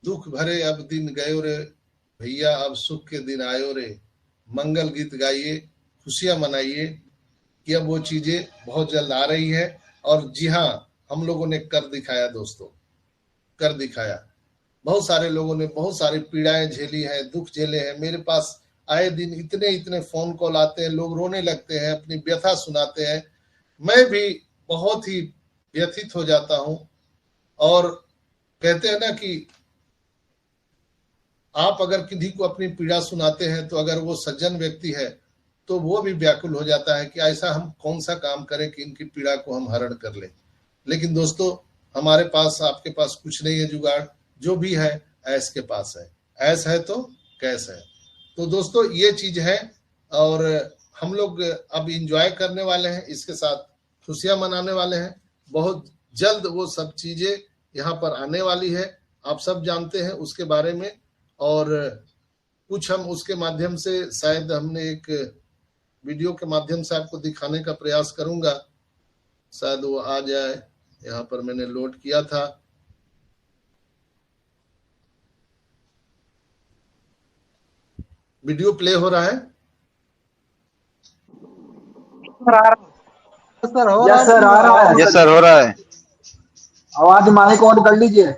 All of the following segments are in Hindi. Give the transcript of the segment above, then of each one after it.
दुख भरे अब दिन गयो रे भैया, अब सुख के दिन आयो रे। मंगल गीत गाइए, खुशियां मनाइए कि अब वो चीजें बहुत जल्द आ रही है। और जी हाँ, हम लोगों ने कर दिखाया दोस्तों, कर दिखाया। बहुत सारे लोगों ने बहुत सारी पीड़ाएं झेली हैं, दुख झेले हैं। मेरे पास आए दिन इतने इतने फोन कॉल आते हैं, लोग रोने लगते हैं, अपनी व्यथा सुनाते हैं। मैं भी बहुत ही व्यथित हो जाता हूं। और कहते हैं ना कि आप अगर किसी को अपनी पीड़ा सुनाते हैं तो अगर वो सज्जन व्यक्ति है तो वो भी व्याकुल हो जाता है कि ऐसा हम कौन सा काम करें कि इनकी पीड़ा को हम हरण कर लें। लेकिन दोस्तों, हमारे पास, आपके पास कुछ नहीं है जुगाड़, जो भी है ऐस के पास है। ऐस है तो कैस है। तो दोस्तों ये चीज है। और हम लोग अब इंजॉय करने वाले हैं, इसके साथ खुशियां मनाने वाले हैं। बहुत जल्द वो सब चीजें यहाँ पर आने वाली है, आप सब जानते हैं उसके बारे में। और कुछ हम उसके माध्यम से, शायद हमने एक वीडियो के माध्यम से आपको दिखाने का प्रयास करूंगा, शायद वो आ जाए। यहाँ पर मैंने लोड किया था। वीडियो प्ले हो रहा है? सर हो रहा है। सर आ रहा है। यस सर, हो रहा है। आवाज माइक ऑन कर लीजिए।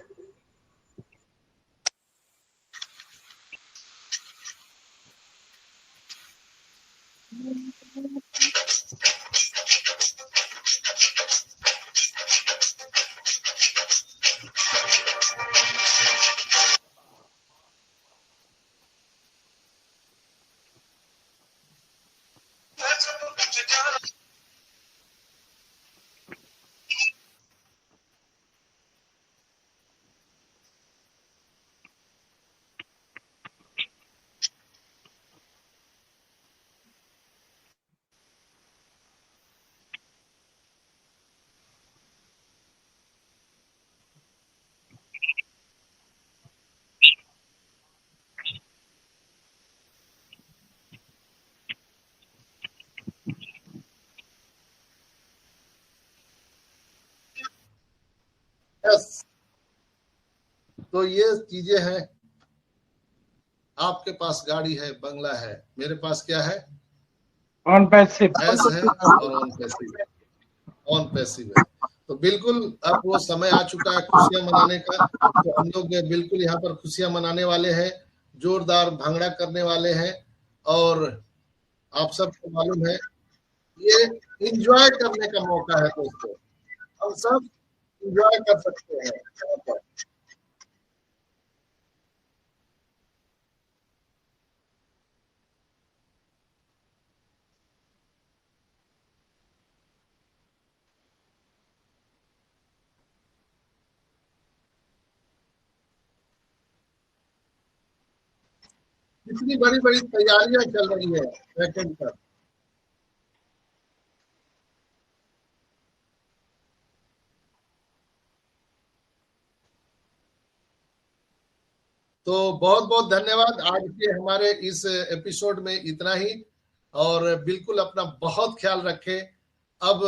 यस। तो ये चीजें हैं। आपके पास गाड़ी है, बंगला है, मेरे पास क्या है? ऑन पैसिव ऐस है और ऑन पैसिव है। ऑन पैसिव है। तो बिल्कुल अब वो समय आ चुका है खुशियां मनाने का। तो हम लोग बिल्कुल यहाँ पर खुशियां मनाने वाले हैं, जोरदार भांगड़ा करने वाले हैं। और आप सबको मालूम है, ये इंजॉय करने का मौका है दोस्तों। हम सब इंजॉय कर सकते हैं यहाँ पर। इतनी बड़ी बड़ी तैयारियां चल रही है वैकेंड पर। तो बहुत बहुत धन्यवाद। आज के हमारे इस एपिसोड में इतना ही। और बिल्कुल अपना बहुत ख्याल रखें। अब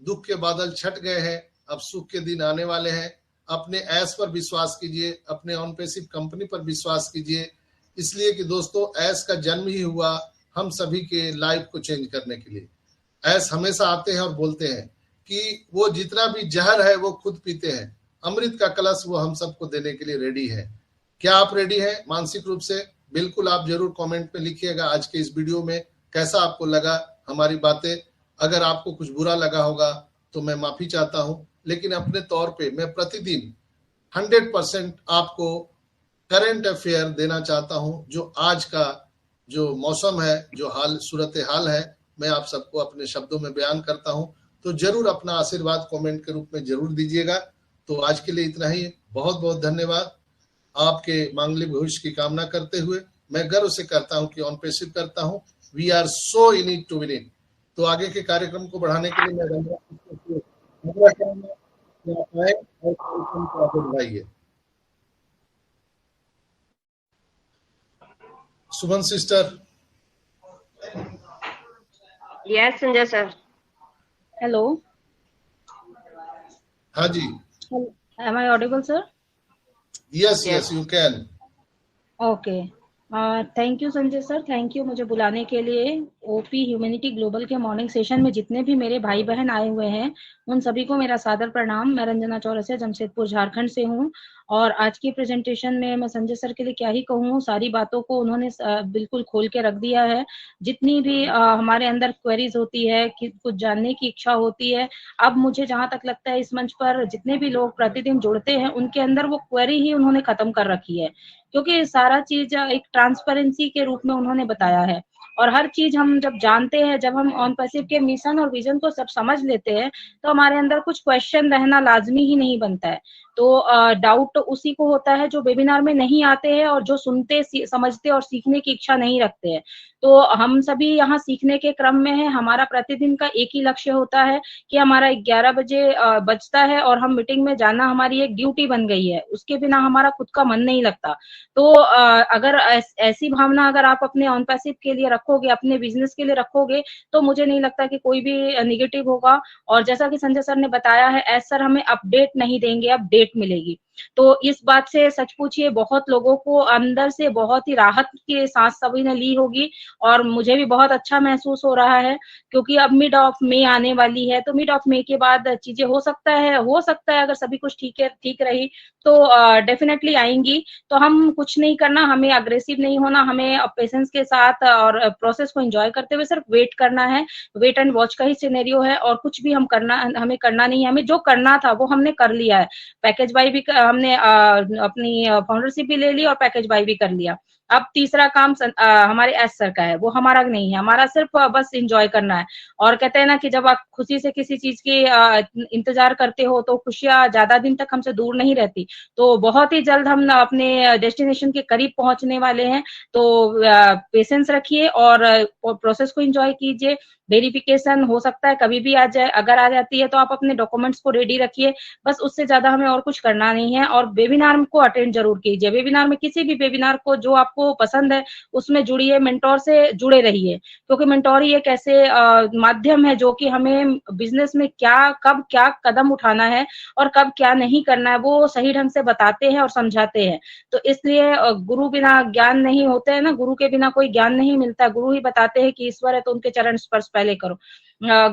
दुख के बादल छट गए हैं, अब सुख के दिन आने वाले हैं। अपने ऐस पर विश्वास कीजिए, अपने ऑन पैसिव कंपनी पर विश्वास कीजिए। इसलिए कि दोस्तों, ऐस का जन्म ही हुआ हम सभी के लाइफ को चेंज करने के लिए। ऐस हमेशा आते हैं और बोलते हैं कि वो जितना भी जहर है वो खुद पीते हैं, अमृत का कलश वो हम सबको देने के लिए रेडी है। क्या आप रेडी हैं मानसिक रूप से? बिल्कुल आप जरूर कमेंट में लिखिएगा आज के इस वीडियो में कैसा आपको लगा हमारी बातें। अगर आपको कुछ बुरा लगा होगा तो मैं माफी चाहता हूं, लेकिन अपने तौर पे मैं प्रतिदिन 100% आपको करंट अफेयर देना चाहता हूं। जो आज का जो मौसम है, जो हाल सूरत हाल है, मैं आप सबको अपने शब्दों में बयान करता हूं। तो जरूर अपना आशीर्वाद कमेंट के रूप में जरूर दीजिएगा। तो आज के लिए इतना ही। बहुत बहुत धन्यवाद। आपके मांगलिक भविष्य की कामना करते हुए मैं गर्व से करता हूं कि ऑन पैसिव करता हूं। We are so in it to win it. तो आगे के कार्यक्रम को बढ़ाने के लिए मैं बढ़ाइए। Suman sister. Yes, Sanjay sir. Hello. हाँ जी। Am I audible, sir? Yes, yes, you can. Okay, thank you Sanjay sir, thank you मुझे बुलाने के लिए। ओपी ह्यूमैनिटी ग्लोबल के मॉर्निंग सेशन में जितने भी मेरे भाई बहन आए हुए हैं उन सभी को मेरा सादर प्रणाम। मैं रंजना चौरसिया जमशेदपुर झारखंड से हूँ और आज की प्रेजेंटेशन में मैं संजय सर के लिए क्या ही कहूँ, सारी बातों को उन्होंने बिल्कुल खोल के रख दिया है। जितनी भी हमारे अंदर क्वेरीज होती है कि कुछ जानने की इच्छा होती है, अब मुझे जहां तक लगता है इस मंच पर जितने भी लोग प्रतिदिन जुड़ते हैं उनके अंदर वो क्वेरी ही उन्होंने खत्म कर रखी है, क्योंकि सारा चीज एक ट्रांसपेरेंसी के रूप में उन्होंने बताया है। और हर चीज हम जब जानते हैं, जब हम ऑन पैसिव के मिशन और विजन को सब समझ लेते हैं, तो हमारे अंदर कुछ क्वेश्चन रहना लाजमी ही नहीं बनता है। तो डाउट उसी को होता है जो वेबिनार में नहीं आते हैं और जो सुनते समझते और सीखने की इच्छा नहीं रखते हैं। तो हम सभी यहाँ सीखने के क्रम में है। हमारा प्रतिदिन का एक ही लक्ष्य होता है कि हमारा 11 बजे बजता है और हम मीटिंग में जाना हमारी एक ड्यूटी बन गई है, उसके बिना हमारा खुद का मन नहीं लगता। तो अगर ऐसी भावना अगर आप अपने ऑन पैसिव के लिए रखोगे, अपने बिजनेस के लिए रखोगे, तो मुझे नहीं लगता कि कोई भी निगेटिव होगा। और जैसा कि संजय सर ने बताया है, एज सर हमें अपडेट नहीं देंगे, अपडेट मिलेगी। तो इस बात से सच पूछिए बहुत लोगों को अंदर से बहुत ही राहत के सांस सभी ने ली होगी और मुझे भी बहुत अच्छा महसूस हो रहा है, क्योंकि अब मिड ऑफ मई आने वाली है। तो मिड ऑफ मई के बाद चीजें हो सकता है अगर सभी कुछ ठीक रही तो डेफिनेटली आएंगी। तो हम कुछ नहीं करना, हमें अग्रेसिव नहीं होना, हमें पेशेंस के साथ और प्रोसेस को एंजॉय करते हुए सिर्फ वेट करना है। वेट एंड वॉच का ही सिनेरियो है और कुछ भी हमें करना नहीं है। हमें जो करना था वो हमने कर लिया है। पैकेज बाई भी हमने अपनी फाउंडरशिप भी ले ली और पैकेज बाई भी कर लिया। अब तीसरा काम हमारे एस सर का है, वो हमारा नहीं है, हमारा सिर्फ बस एंजॉय करना है। और कहते हैं ना कि जब आप खुशी से किसी चीज की इंतजार करते हो तो खुशियां ज्यादा दिन तक हमसे दूर नहीं रहती। तो बहुत ही जल्द हम अपने डेस्टिनेशन के करीब पहुंचने वाले हैं। तो पेशेंस रखिए और प्रोसेस को एंजॉय कीजिए। वेरिफिकेशन हो सकता है कभी भी आ जाए, अगर आ जाती है तो आप अपने डॉक्यूमेंट्स को रेडी रखिए, बस उससे ज्यादा हमें और कुछ करना नहीं है। और वेबिनार को अटेंड जरूर कीजिए। वेबिनार में किसी भी वेबिनार को जो आपको पसंद है उसमें जुड़िए, मेंटोर से जुड़े रहिए, क्योंकि मेंटोर ही एक ऐसे माध्यम है जो कि हमें बिजनेस में कब क्या कदम उठाना है और कब क्या नहीं करना है वो सही ढंग से बताते हैं और समझाते हैं। तो इसलिए गुरु बिना ज्ञान नहीं होते है ना, गुरु के बिना कोई ज्ञान नहीं मिलता। गुरु ही बताते हैं कि ईश्वर है तो उनके चरण स्पर्श पहले करो,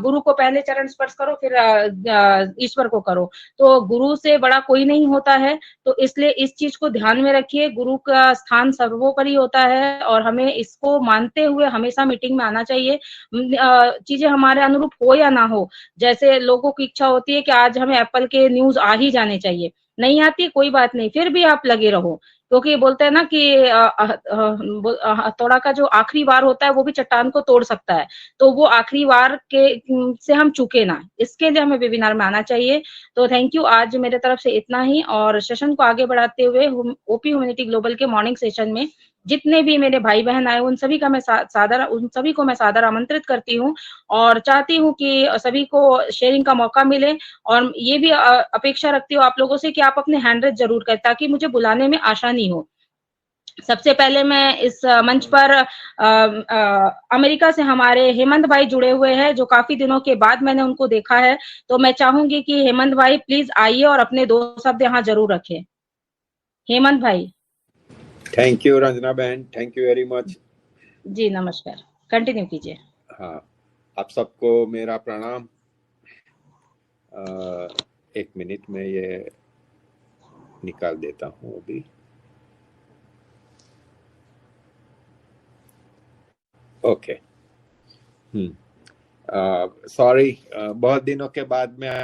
गुरु को पहले चरण स्पर्श करो, फिर ईश्वर को करो। तो गुरु से बड़ा कोई नहीं होता है। तो इसलिए इस चीज को ध्यान में रखिए, गुरु का स्थान सर्वोपरि होता है और हमें इसको मानते हुए हमेशा मीटिंग में आना चाहिए। चीजें हमारे अनुरूप हो या ना हो, जैसे लोगों की इच्छा होती है कि आज हमें एप्पल के न्यूज आ ही जाने चाहिए, नहीं आती कोई बात नहीं, फिर भी आप लगे रहो, क्योंकि बोलते हैं ना कि हथौड़ा का जो आखिरी वार होता है वो भी चट्टान को तोड़ सकता है। तो वो आखिरी वार के से हम चूके ना, इसके लिए हमें वेबिनार में आना चाहिए। तो थैंक यू, आज मेरे तरफ से इतना ही। और सेशन को आगे बढ़ाते हुए ओपी ह्यूमैनिटी ग्लोबल के मॉर्निंग सेशन में जितने भी मेरे भाई बहन आए उन सभी को मैं सादर आमंत्रित करती हूँ और चाहती हूँ कि सभी को शेयरिंग का मौका मिले। और ये भी अपेक्षा रखती हूँ आप लोगों से कि आप अपने हैंड रेज जरूर करें ताकि मुझे बुलाने में आसानी हो। सबसे पहले मैं इस मंच पर अमेरिका से हमारे हेमंत भाई जुड़े हुए हैं, जो काफी दिनों के बाद मैंने उनको देखा है। तो मैं चाहूंगी कि हेमंत भाई प्लीज आइए और अपने 2 शब्द यहाँ जरूर रखें। हेमंत भाई। थैंक यू रंजना बहन, थैंक यू वेरी मच। जी नमस्कार, कंटिन्यू कीजिए। हाँ, आप सबको मेरा प्रणाम। 1 मिनट में ये निकाल देता हूँ अभी। ओके, सॉरी, बहुत दिनों के बाद मैं